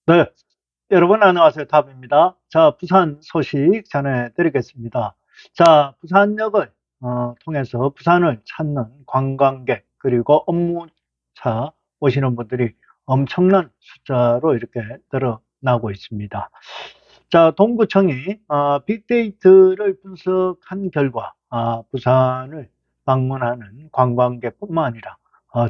네, 여러분 안녕하세요. 탑입니다. 자, 부산 소식 전해드리겠습니다. 자, 부산역을 통해서 부산을 찾는 관광객 그리고 업무차 오시는 분들이 엄청난 숫자로 이렇게 늘어나고 있습니다. 자, 동구청이 빅데이터를 분석한 결과 부산을 방문하는 관광객뿐만 아니라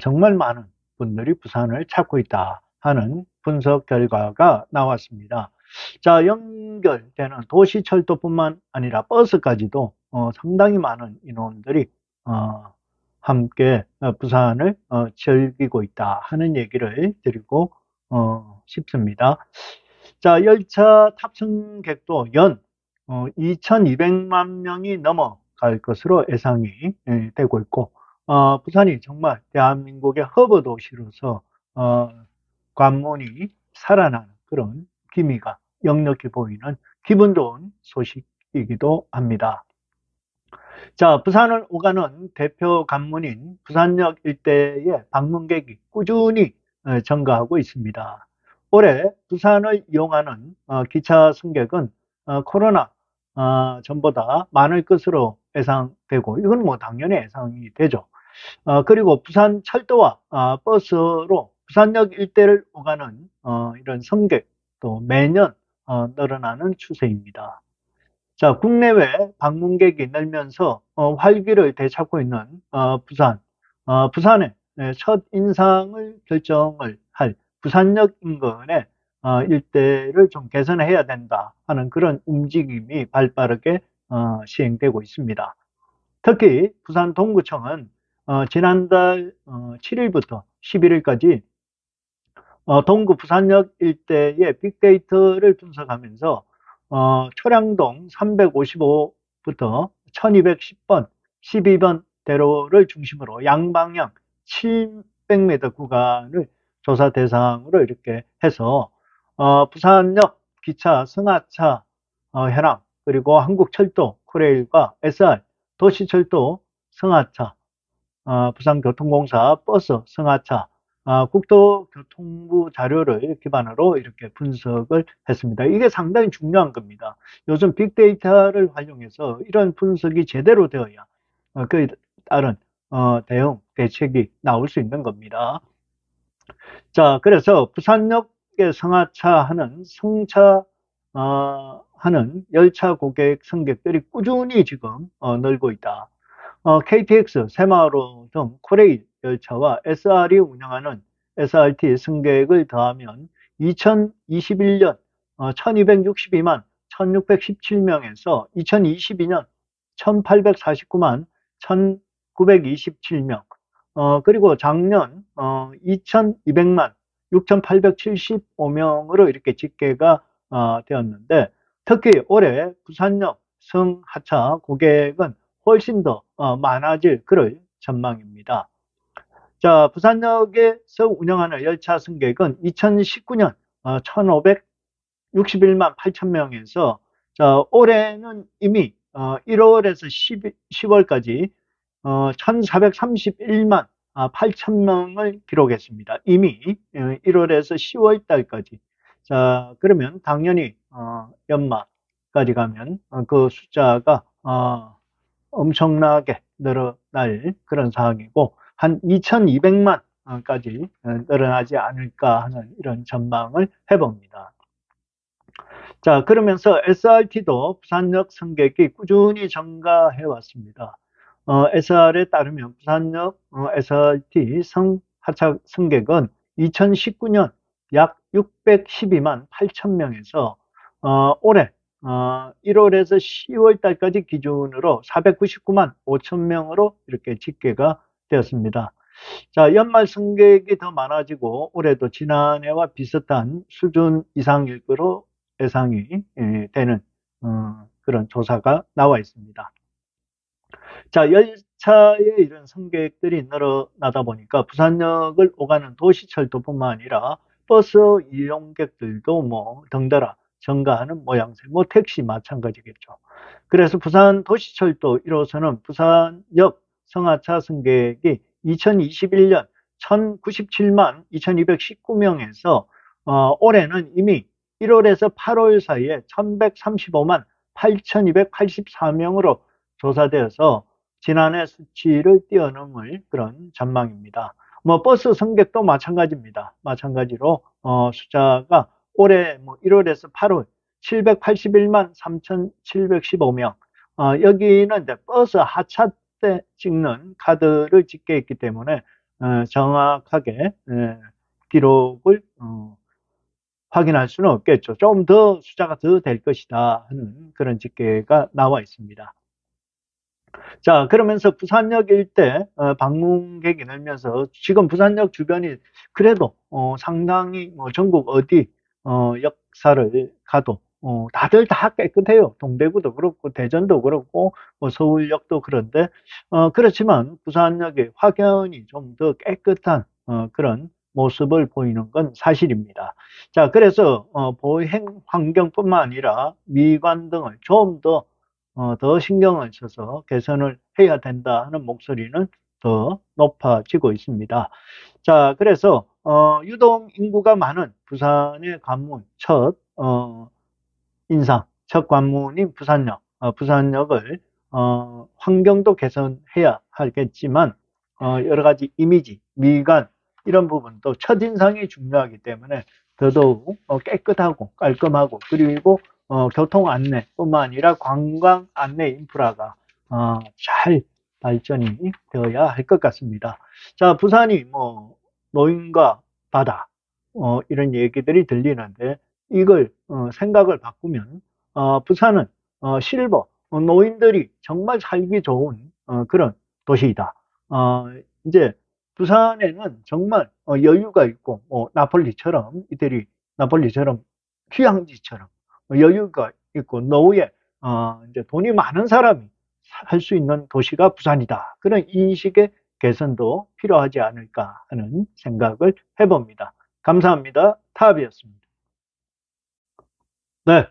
정말 많은 분들이 부산을 찾고 있다 하는 분석 결과가 나왔습니다. 자, 연결되는 도시철도뿐만 아니라 버스까지도 상당히 많은 인원들이 함께 부산을 즐기고 있다 하는 얘기를 드리고 싶습니다. 자, 열차 탑승객도 연 2,200만 명이 넘어갈 것으로 예상이 되고 있고, 부산이 정말 대한민국의 허브 도시로서 관문이 살아나는 그런 기미가 역력히 보이는 기분 좋은 소식이기도 합니다. 자, 부산을 오가는 대표 관문인 부산역 일대의 방문객이 꾸준히 증가하고 있습니다. 올해 부산을 이용하는 기차 승객은 코로나 전보다 많을 것으로 예상되고, 이건 뭐 당연히 예상이 되죠. 그리고 부산 철도와 버스로 부산역 일대를 오가는 이런 승객도 매년 늘어나는 추세입니다. 자, 국내외 방문객이 늘면서 활기를 되찾고 있는 부산. 부산의 첫 인상을 결정을 할 부산역 인근의 일대를 좀 개선해야 된다 하는 그런 움직임이 발빠르게 시행되고 있습니다. 특히 부산 동구청은 지난달 7일부터 11일까지 동구 부산역 일대의 빅데이터를 분석하면서 초량동 355부터 1210번, 12번 대로를 중심으로 양방향 700m 구간을 조사 대상으로 이렇게 해서 부산역 기차 승하차 현황, 그리고 한국철도 코레일과 SR 도시철도 승하차, 부산교통공사 버스 승하차, 국토교통부 자료를 기반으로 이렇게 분석을 했습니다. 이게 상당히 중요한 겁니다. 요즘 빅데이터를 활용해서 이런 분석이 제대로 되어야 그에 따른 대응, 대책이 나올 수 있는 겁니다. 자, 그래서 부산역에 승하차하는 승차 하는 열차 고객 승객들이 꾸준히 지금 늘고 있다. KTX, 새마을호 등 코레일 열차와 SR이 운영하는 SRT 승객을 더하면 2021년 1262만 1617명에서 2022년 1849만 1927명, 그리고 작년 2200만 6875명으로 이렇게 집계가 되었는데, 특히 올해 부산역 승하차 고객은 훨씬 더 많아질 그럴 전망입니다. 자, 부산역에서 운영하는 열차 승객은 2019년 1,561만 8천 명에서 자, 올해는 이미 1월에서 10월까지 1,431만 8천 명을 기록했습니다. 이미 1월에서 10월 달까지. 자, 그러면 당연히 연말까지 가면 그 숫자가 엄청나게 늘어날 그런 상황이고, 한 2,200만까지 늘어나지 않을까 하는 이런 전망을 해봅니다. 자, 그러면서 SRT도 부산역 승객이 꾸준히 증가해 왔습니다. SR에 따르면 부산역 SRT 승하차 승객은 2019년 약 612만 8천 명에서 올해 1월에서 10월 달까지 기준으로 499만 5천 명으로 이렇게 집계가 되었습니다. 자, 연말 승객이 더 많아지고 올해도 지난해와 비슷한 수준 이상일 거로 예상이 되는 그런 조사가 나와 있습니다. 자, 열차에 이런 승객들이 늘어나다 보니까 부산역을 오가는 도시철도뿐만 아니라 버스 이용객들도 뭐 덩달아 증가하는 모양새, 뭐 택시 마찬가지겠죠. 그래서 부산 도시철도 1호선은 부산역 승하차 승객이 2021년 1097만 2219명에서 올해는 이미 1월에서 8월 사이에 1135만 8,284명으로 조사되어서 지난해 수치를 뛰어넘을 그런 전망입니다. 뭐 버스 승객도 마찬가지입니다. 마찬가지로 숫자가 올해 1월에서 8월 781만 3,715명. 여기는 이제 버스 하차 때 찍는 카드를 집계했기 때문에 정확하게 기록을 확인할 수는 없겠죠. 좀 더 숫자가 더 될 것이다 하는 그런 집계가 나와 있습니다. 자, 그러면서 부산역 일대 방문객이 늘면서 지금 부산역 주변이 그래도 상당히 전국 어디 역사를 가도 다들 다 깨끗해요. 동대구도 그렇고 대전도 그렇고 서울역도 그런데 그렇지만 부산역이 확연히 좀 더 깨끗한 그런 모습을 보이는 건 사실입니다. 자, 그래서 보행 환경뿐만 아니라 미관 등을 좀 더 신경을 써서 개선을 해야 된다 하는 목소리는 더 높아지고 있습니다. 자, 그래서 유동 인구가 많은 부산의 관문 첫 관문인 부산역, 부산역을 환경도 개선해야 하겠지만 여러 가지 이미지, 미관 이런 부분도 첫인상이 중요하기 때문에 더더욱 깨끗하고 깔끔하고 그리고 교통 안내뿐만 아니라 관광 안내 인프라가 잘 발전이 되어야 할 것 같습니다. 자, 부산이 노인과 바다 이런 얘기들이 들리는데 이걸 생각을 바꾸면 부산은 실버 노인들이 정말 살기 좋은 그런 도시이다. 이제 부산에는 정말 여유가 있고 나폴리처럼 이들이 나폴리처럼 휴양지처럼 여유가 있고 노후에 이제 돈이 많은 사람이 살 수 있는 도시가 부산이다. 그런 인식의 개선도 필요하지 않을까 하는 생각을 해봅니다. 감사합니다. 탑이었습니다. 네,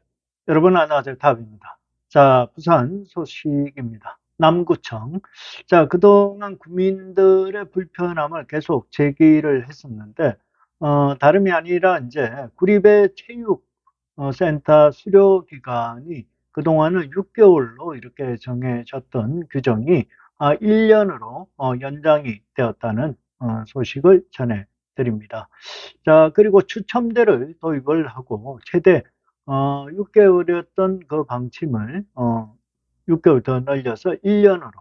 여러분 안녕하세요. 탑입니다. 자, 부산 소식입니다. 남구청. 자, 그동안 국민들의 불편함을 계속 제기를 했었는데, 다름이 아니라 이제 구립의 체육센터 수료 기간이 그동안은 6개월로 이렇게 정해졌던 규정이 1년으로 연장이 되었다는 소식을 전해드립니다. 자, 그리고 추첨제를 도입을 하고 최대 6개월이었던 그 방침을 6개월 더 늘려서 1년으로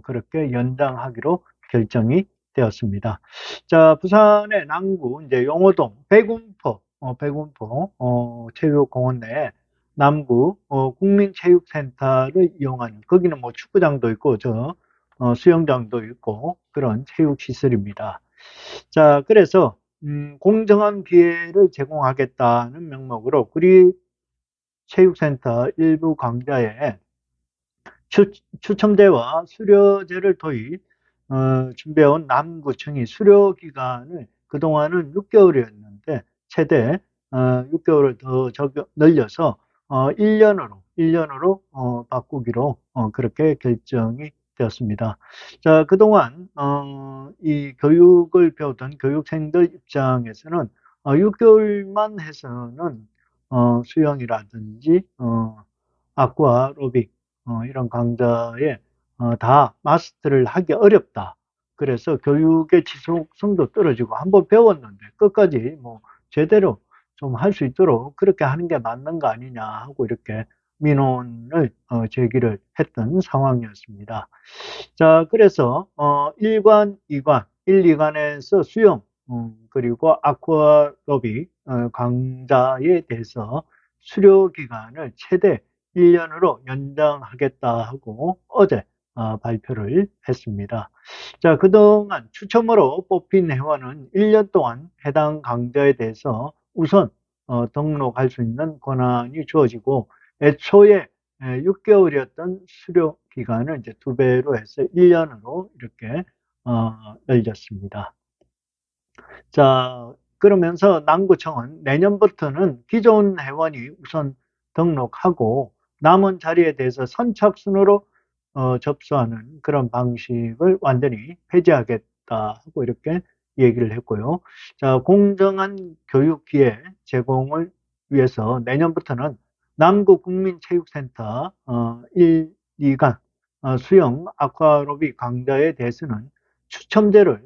그렇게 연장하기로 결정이 되었습니다. 자, 부산의 남구 이제 용호동 백운포 체육공원 내에 남구 국민체육센터를 이용하는 거기는 뭐 축구장도 있고 수영장도 있고 그런 체육시설입니다. 자, 그래서 공정한 기회를 제공하겠다는 명목으로 구리체육센터 일부 강좌에 추첨제와 수료제를 도입 준비해온 남구청이 수료 기간을 그동안은 6개월이었는데 최대 6개월을 더 늘려서 1년으로 바꾸기로 그렇게 결정이 되었습니다. 자, 그동안 이 교육을 배우던 교육생들 입장에서는 6개월만 해서는 수영이라든지 아쿠아 로빅 이런 강좌에 다 마스터를 하기 어렵다. 그래서 교육의 지속성도 떨어지고 한번 배웠는데 끝까지 제대로 좀 할 수 있도록 그렇게 하는 게 맞는 거 아니냐 하고 이렇게 민원을 제기를 했던 상황이었습니다. 자, 그래서 1관, 2관, 1, 2관에서 수영 그리고 아쿠아로빅 강좌에 대해서 수료 기간을 최대 1년으로 연장하겠다 하고 어제 발표를 했습니다. 자, 그동안 추첨으로 뽑힌 회원은 1년 동안 해당 강좌에 대해서 우선 등록할 수 있는 권한이 주어지고 애초에 6개월이었던 수료 기간을 이제 2배로 해서 1년으로 이렇게 늘렸습니다. 자, 그러면서 남구청은 내년부터는 기존 회원이 우선 등록하고 남은 자리에 대해서 선착순으로 접수하는 그런 방식을 완전히 폐지하겠다 하고 이렇게 얘기를 했고요. 자, 공정한 교육 기회 제공을 위해서 내년부터는 남구국민체육센터 1, 2간 수영 아쿠아로빅 강좌에 대해서는 추첨제를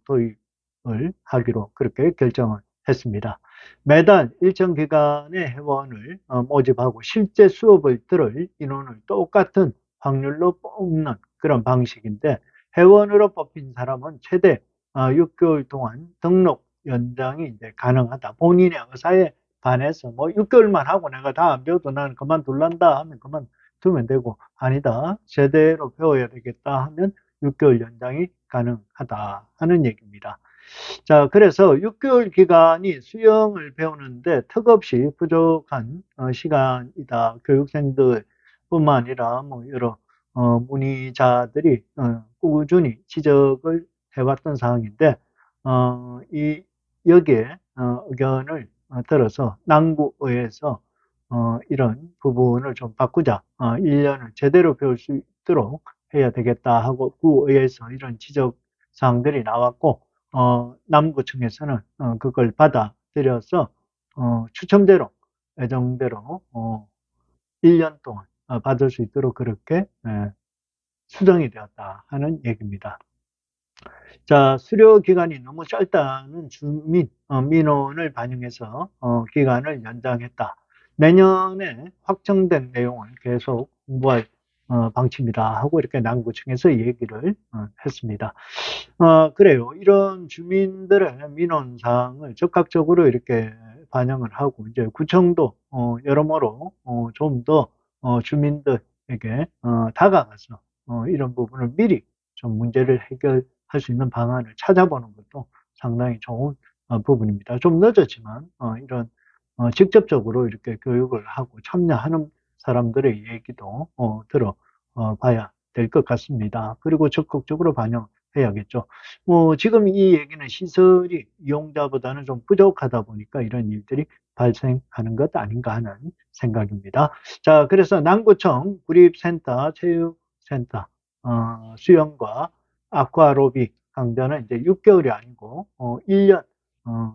도입을 하기로 그렇게 결정을 했습니다. 매달 일정 기간의 회원을 모집하고 실제 수업을 들을 인원을 똑같은 확률로 뽑는 그런 방식인데, 회원으로 뽑힌 사람은 최대 6개월 동안 등록 연장이 이제 가능하다. 본인의 의사에 반해서 뭐 6개월만 하고 내가 다 안 배워도 나는 그만둘란다 하면 그만두면 되고, 아니다, 제대로 배워야 되겠다 하면 6개월 연장이 가능하다 하는 얘기입니다. 자, 그래서 6개월 기간이 수영을 배우는데 턱없이 부족한 시간이다. 교육생들 뿐만 아니라 뭐 여러 문의자들이 꾸준히 지적을 해왔던 사항인데, 여기에 의견을 들어서 남구의회에서 이런 부분을 좀 바꾸자, 1년을 제대로 배울 수 있도록 해야 되겠다 하고 구의회에서 이런 지적 사항들이 나왔고, 남구청에서는 그걸 받아들여서 추첨대로, 예정대로 1년 동안 받을 수 있도록 그렇게 수정이 되었다 하는 얘기입니다. 자, 수료 기간이 너무 짧다는 주민 민원을 반영해서 기간을 연장했다. 내년에 확정된 내용을 계속 공부할 방침이다 하고 이렇게 남구청에서 얘기를 했습니다. 그래요. 이런 주민들의 민원사항을 적극적으로 이렇게 반영을 하고, 이제 구청도 여러모로 좀 더 주민들에게 다가가서 이런 부분을 미리 좀 문제를 해결할 수 있는 방안을 찾아보는 것도 상당히 좋은 부분입니다. 좀 늦었지만 이런 직접적으로 이렇게 교육을 하고 참여하는 사람들의 얘기도 들어봐야 될 것 같습니다. 그리고 적극적으로 반영해야겠죠. 뭐 지금 이 얘기는 시설이 이용자보다는 좀 부족하다 보니까 이런 일들이 발생하는 것 아닌가 하는 생각입니다. 자, 그래서 남구청 구립센터, 체육센터 수영과 아쿠아로빅 강좌는 이제 6개월이 아니고 1년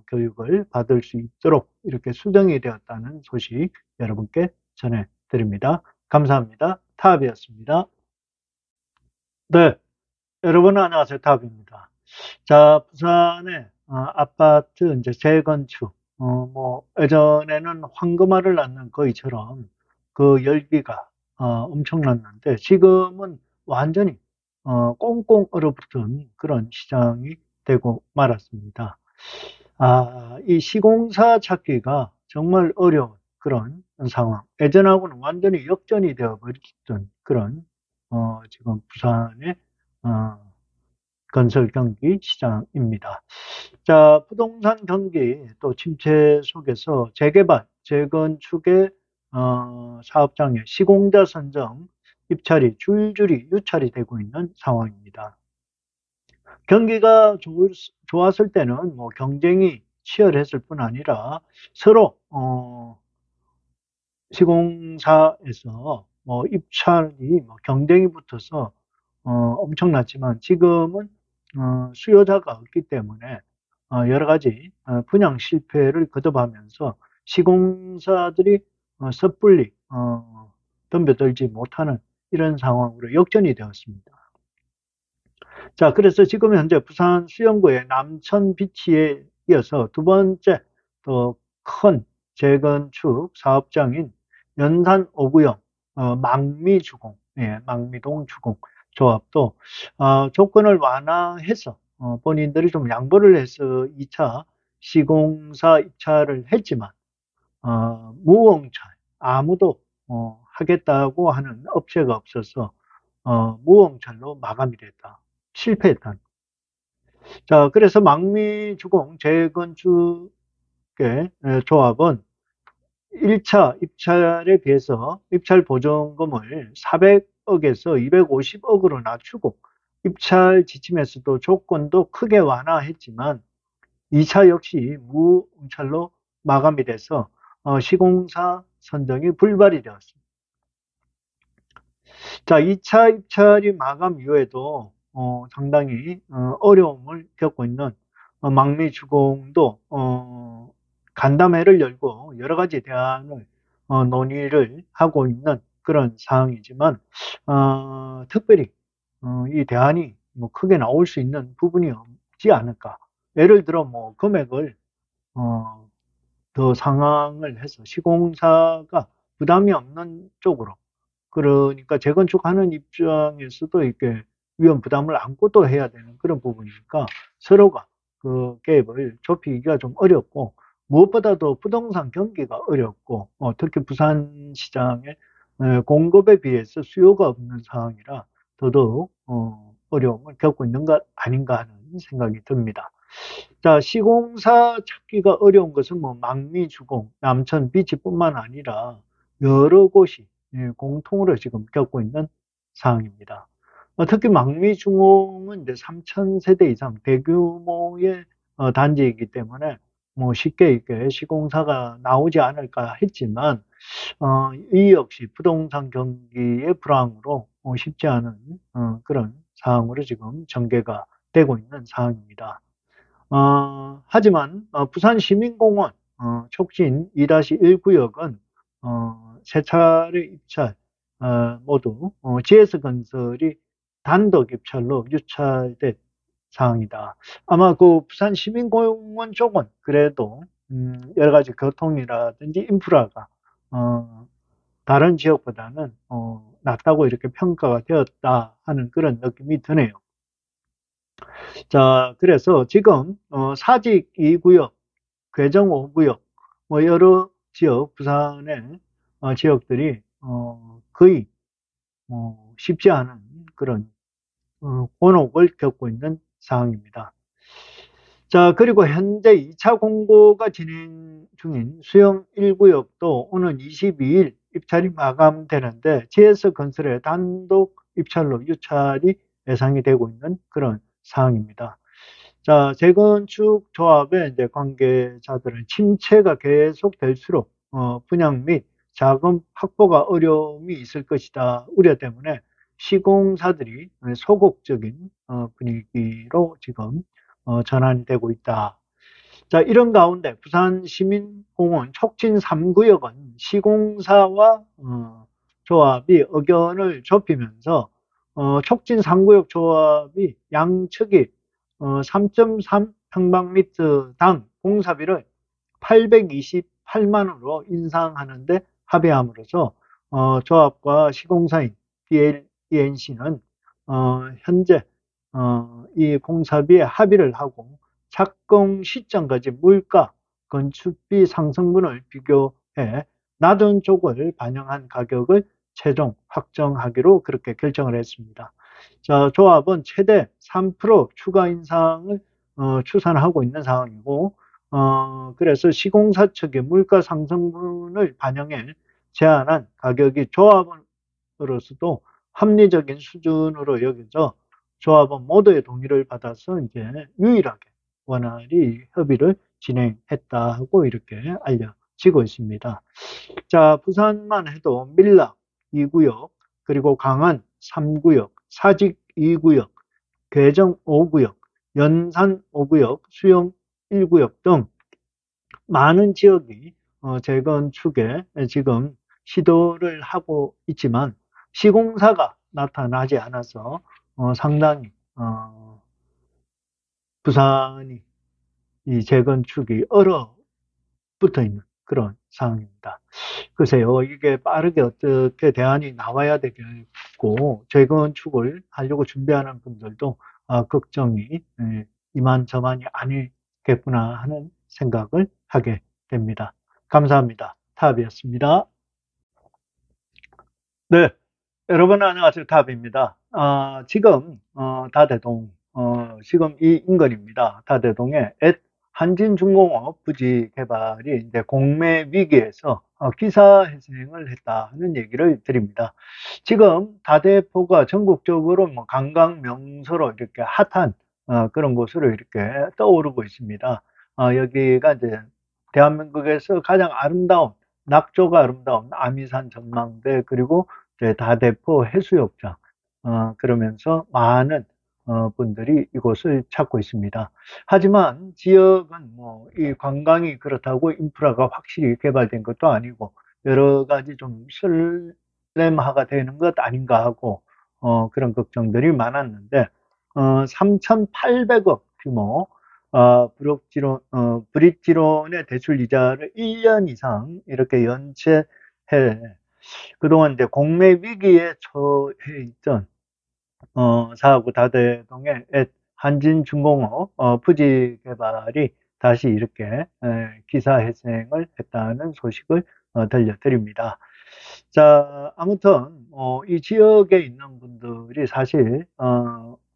교육을 받을 수 있도록 이렇게 수정이 되었다는 소식 여러분께 전해드립니다. 감사합니다. 타압이었습니다. 네, 여러분 안녕하세요. 타압입니다. 자, 부산의 아파트 이제 재건축, 뭐 예전에는 황금알을 낳는 거위처럼 그 열기가 엄청났는데, 지금은 완전히 꽁꽁 얼어붙은 그런 시장이 되고 말았습니다. 이 시공사 찾기가 정말 어려운 그런 상황. 예전하고는 완전히 역전이 되어버렸던 그런 지금 부산의 어, 건설 경기 시장입니다. 자, 부동산 경기 또 침체 속에서 재개발, 재건축의 사업장의 시공자 선정 입찰이 줄줄이 유찰이 되고 있는 상황입니다. 경기가 좋았을 때는 뭐 경쟁이 치열했을 뿐 아니라 서로 시공사에서 뭐 입찰이 뭐 경쟁이 붙어서 엄청났지만, 지금은 수요자가 없기 때문에 여러 가지 분양 실패를 거듭하면서 시공사들이 섣불리 덤벼들지 못하는 이런 상황으로 역전이 되었습니다. 자, 그래서 지금 현재 부산 수영구의 남천 비치에 이어서 두 번째 또 큰 재건축 사업장인 연산 5구역 망미주공, 예, 망미동 주공 조합도 조건을 완화해서 본인들이 좀 양보를 해서 2차 시공사 입찰을 했지만 무공찰, 아무도 하겠다고 하는 업체가 없어서 무공찰로 마감이 됐다. 실패했다. 자, 그래서 망미주공 재건축의 조합은 1차 입찰에 비해서 입찰 보증금을 400억에서 250억으로 낮추고, 입찰 지침에서도 조건도 크게 완화했지만 2차 역시 무응찰로 마감이 돼서 시공사 선정이 불발이 되었습니다. 자, 2차 입찰이 마감 이후에도 상당히 어려움을 겪고 있는 망미주공도 간담회를 열고 여러 가지 대안을 논의를 하고 있는 그런 상황이지만 특별히 이 대안이 뭐 크게 나올 수 있는 부분이 없지 않을까. 예를 들어 뭐 금액을 더 상향을 해서 시공사가 부담이 없는 쪽으로, 그러니까 재건축하는 입장에서도 이렇게 위험 부담을 안고 또 해야 되는 그런 부분이니까 서로가 그 갭을 좁히기가 좀 어렵고, 무엇보다도 부동산 경기가 어렵고 특히 부산 시장의 공급에 비해서 수요가 없는 상황이라 더더욱 어려움을 겪고 있는 것 아닌가 하는 생각이 듭니다. 자, 시공사 찾기가 어려운 것은 뭐 망미주공, 남천 비치뿐만 아니라 여러 곳이 공통으로 지금 겪고 있는 상황입니다. 특히 망미주공은 이제 3,000세대 이상 대규모의 단지이기 때문에 뭐 쉽게 이렇게 시공사가 나오지 않을까 했지만 이 역시 부동산 경기의 불황으로 쉽지 않은 그런 상황으로 지금 전개가 되고 있는 상황입니다. 하지만 부산시민공원 촉진 2-1구역은 세 차례 입찰 모두 GS건설이 단독 입찰로 유찰된 상황이다. 아마 그 부산시민공원 쪽은 그래도 여러 가지 교통이라든지 인프라가 다른 지역보다는 낫다고 이렇게 평가가 되었다 하는 그런 느낌이 드네요. 자, 그래서 지금 사직 2구역, 괴정 5구역, 뭐 여러 지역, 부산의 지역들이 거의 쉽지 않은 그런 곤혹을 겪고 있는 상황입니다. 자, 그리고 현재 2차 공고가 진행 중인 수영 1구역도 오는 22일 입찰이 마감되는데 GS건설의 단독 입찰로 유찰이 예상이 되고 있는 그런 상황입니다. 자, 재건축 조합의 이제 관계자들은 침체가 계속될수록 분양 및 자금 확보가 어려움이 있을 것이다 우려 때문에 시공사들이 소극적인 분위기로 지금 전환이 되고 있다. 자, 이런 가운데 부산시민공원 촉진 3구역은 시공사와 조합이 의견을 좁히면서 촉진 3구역 조합이 양측이 3.3평방미터당 공사비를 828만 원으로 인상하는데 합의함으로써 조합과 시공사인 DLENC는 현재 이 공사비에 합의를 하고 착공 시점까지 물가, 건축비 상승분을 비교해 낮은 쪽을 반영한 가격을 최종 확정하기로 그렇게 결정을 했습니다. 자, 조합은 최대 3% 추가 인상을 추산하고 있는 상황이고, 그래서 시공사 측의 물가 상승분을 반영해 제안한 가격이 조합으로서도 합리적인 수준으로 여겨져 조합원 모두의 동의를 받아서 이제 유일하게 원활히 협의를 진행했다고 이렇게 알려지고 있습니다. 자, 부산만 해도 밀락 2구역, 그리고 강안 3구역, 사직 2구역, 괴정 5구역, 연산 5구역, 수영 1구역 등 많은 지역이 재건축에 지금 시도를 하고 있지만 시공사가 나타나지 않아서 상당히 부산이 이 재건축이 얼어붙어 있는 그런 상황입니다. 글쎄요, 이게 빠르게 어떻게 대안이 나와야 되겠고, 재건축을 하려고 준비하는 분들도 걱정이 이만저만이 아니겠구나 하는 생각을 하게 됩니다. 감사합니다. 탑이었습니다. 네, 여러분 안녕하세요. 탑입니다. 지금 다대동 지금 이 인근입니다. 다대동에 한진중공업 부지 개발이 이제 공매 위기에서 기사회생을 했다 하는 얘기를 드립니다. 지금 다대포가 전국적으로 뭐 관광 명소로 이렇게 핫한 그런 곳으로 이렇게 떠오르고 있습니다. 여기가 이제 대한민국에서 가장 아름다운, 낙조가 아름다운 아미산 전망대, 그리고 이제 다대포 해수욕장, 그러면서 많은 분들이 이곳을 찾고 있습니다. 하지만 지역은 뭐 이 관광이 그렇다고 인프라가 확실히 개발된 것도 아니고 여러 가지 좀 슬램화가 되는 것 아닌가 하고 그런 걱정들이 많았는데 3,800억 규모 브릿지론의 대출 이자를 1년 이상 이렇게 연체해 그동안 이제 공매 위기에 처해 있던 사하구 다대동의 한진중공업 부지 개발이 다시 이렇게 기사회생을 했다는 소식을 들려드립니다. 자, 아무튼 이 지역에 있는 분들이 사실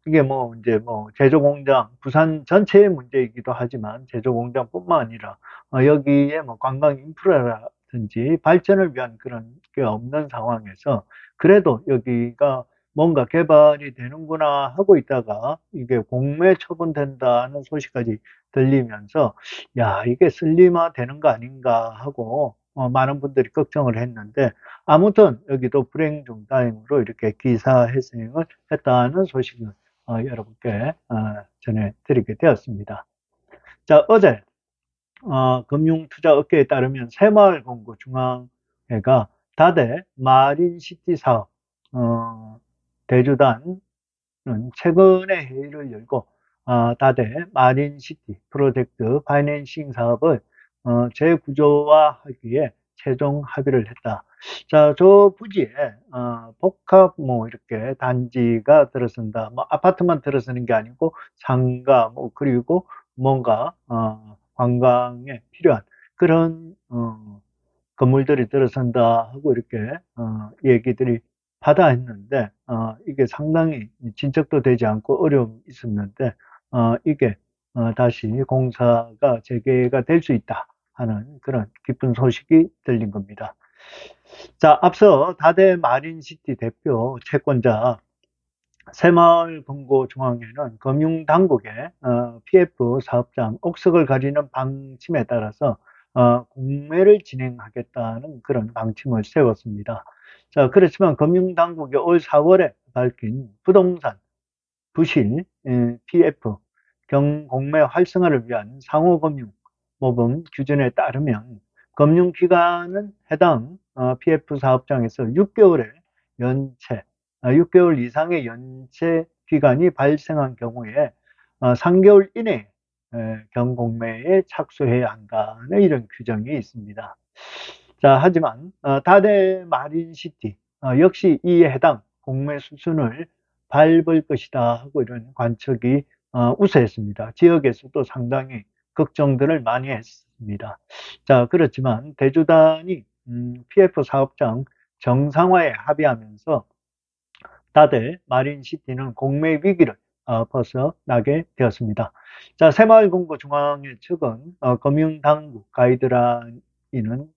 이게 뭐 이제 뭐 제조공장 부산 전체의 문제이기도 하지만 제조공장뿐만 아니라 여기에 뭐 관광 인프라라든지 발전을 위한 그런 게 없는 상황에서 그래도 여기가 뭔가 개발이 되는구나 하고 있다가 이게 공매 처분된다는 소식까지 들리면서 야, 이게 슬림화 되는 거 아닌가 하고 많은 분들이 걱정을 했는데 아무튼 여기도 불행 중 다행으로 이렇게 기사회생을 했다는 소식을 여러분께 전해드리게 되었습니다. 자, 어제 금융투자업계에 따르면 새마을금고중앙회가 다대 마린시티 사업 대주단은 최근에 회의를 열고 다대 마린시티 프로젝트 파이낸싱 사업을 재구조화하기에 최종 합의를 했다. 자, 저 부지에 복합 뭐 이렇게 단지가 들어선다. 뭐 아파트만 들어서는 게 아니고 상가 뭐 그리고 뭔가 관광에 필요한 그런 건물들이 들어선다 하고 이렇게 얘기들이 받아했는데 이게 상당히 진척도 되지 않고 어려움이 있었는데 이게 다시 공사가 재개가 될 수 있다 하는 그런 기쁜 소식이 들린 겁니다. 자, 앞서 다대 마린시티 대표 채권자 새마을금고중앙회는 금융당국의 PF 사업장 옥석을 가리는 방침에 따라서 공매를 진행하겠다는 그런 방침을 세웠습니다. 자, 그렇지만 금융당국이 올 4월에 밝힌 부동산 부실 PF 경공매 활성화를 위한 상호금융 모금 규정에 따르면 금융기관은 해당 PF 사업장에서 6개월의 연체, 6개월 이상의 연체 기간이 발생한 경우에 3개월 이내에 경공매에 착수해야 한다는 이런 규정이 있습니다. 자, 하지만 다대 마린시티 역시 이에 해당 공매 수순을 밟을 것이다 하고 이런 관측이 우세했습니다. 지역에서도 상당히 걱정들을 많이 했습니다. 자, 그렇지만 대주단이 PF 사업장 정상화에 합의하면서 다들 마린시티는 공매 위기를 벗어나게 되었습니다. 자, 새마을금고중앙회 측은 금융당국 가이드라인은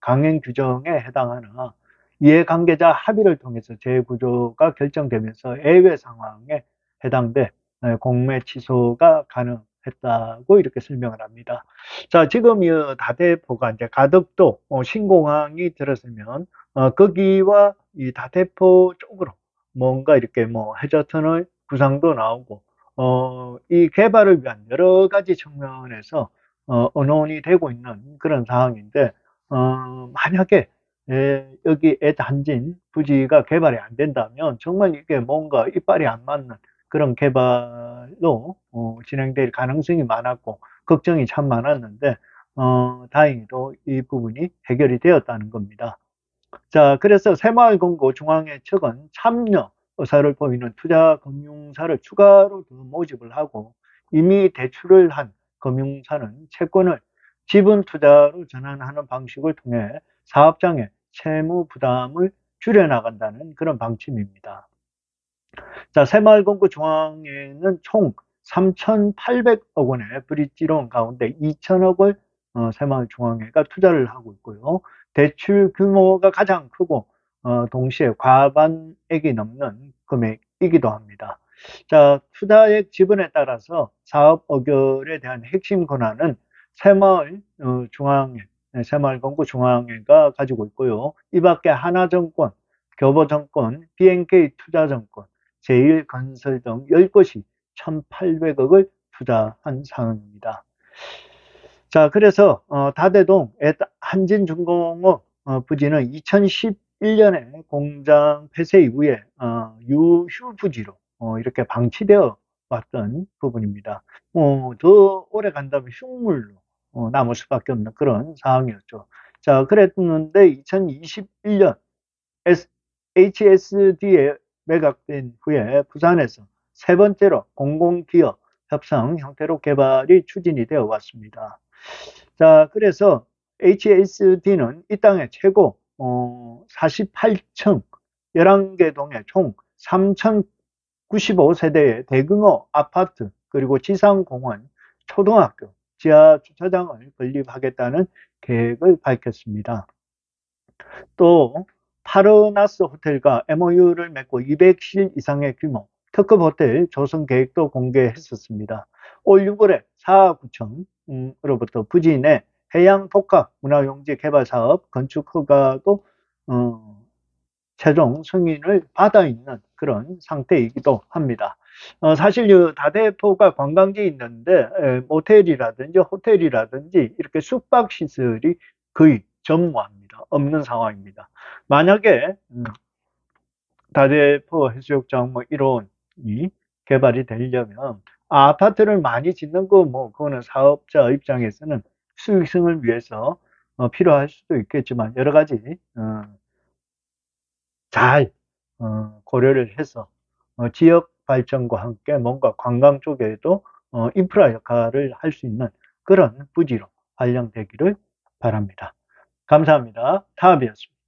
강행 규정에 해당하나 이해관계자 합의를 통해서 재구조가 결정되면서 예외 상황에 해당돼 공매 취소가 가능했다고 이렇게 설명을 합니다. 자, 지금 이 다대포가 이제 가덕도 신공항이 들어서면 거기와 이 다대포 쪽으로 뭔가 이렇게 뭐 해저터널 구상도 나오고 이 개발을 위한 여러 가지 측면에서 언론이 되고 있는 그런 상황인데 만약에 여기 애단진 부지가 개발이 안 된다면 정말 이게 뭔가 이빨이 안 맞는 그런 개발로 진행될 가능성이 많았고 걱정이 참 많았는데 다행히도 이 부분이 해결이 되었다는 겁니다. 자, 그래서 새마을금고 중앙회 측은 참여 의사를 보이는 투자금융사를 추가로 더 모집을 하고 이미 대출을 한 금융사는 채권을 지분 투자로 전환하는 방식을 통해 사업장의 채무 부담을 줄여나간다는 그런 방침입니다. 자, 새마을금고 중앙회는 총 3,800억 원의 브릿지론 가운데 2천억을 새마을중앙회가 투자를 하고 있고요. 대출 규모가 가장 크고 동시에 과반액이 넘는 금액이기도 합니다. 자, 투자액 지분에 따라서 사업 의결에 대한 핵심 권한은 새마을중앙회, 새마을금고중앙회가 가지고 있고요. 이 밖에 하나증권, 교보증권, BNK 투자증권, 제일건설 등 10곳이 1,800억을 투자한 상황입니다. 자, 그래서 다대동 한진중공업 부지는 2011년에 공장 폐쇄 이후에 유휴 부지로 이렇게 방치되어 왔던 부분입니다. 더 오래 간다면 흉물로 남을 수밖에 없는 그런 상황이었죠. 자, 그랬는데 2021년 HSD에 매각된 후에 부산에서 세 번째로 공공기업 협상 형태로 개발이 추진이 되어 왔습니다. 자, 그래서 HSD는 이 땅의 최고 48층 11개 동에 총 3,095세대의 대규모 아파트 그리고 지상공원, 초등학교, 지하 주차장을 건립하겠다는 계획을 밝혔습니다. 또 파르나스 호텔과 MOU를 맺고 200실 이상의 규모 특급 호텔 조성 계획도 공개했었습니다. 올 6월에 사하구청으로부터 부지 내 해양 복합 문화용지 개발 사업 건축 허가도 최종 승인을 받아 있는 그런 상태이기도 합니다. 사실 이 다대포가 관광지에 있는데 모텔이라든지 호텔이라든지 이렇게 숙박 시설이 거의 전무합니다. 없는 상황입니다. 만약에 다대포 해수욕장 뭐 이론이 개발이 되려면 아파트를 많이 짓는 거 뭐 그거는 사업자 입장에서는 수익성을 위해서 필요할 수도 있겠지만 여러 가지 잘 고려를 해서 지역 발전과 함께 뭔가 관광 쪽에도 인프라 역할을 할 수 있는 그런 부지로 발령되기를 바랍니다. 감사합니다. 다음이었습니다.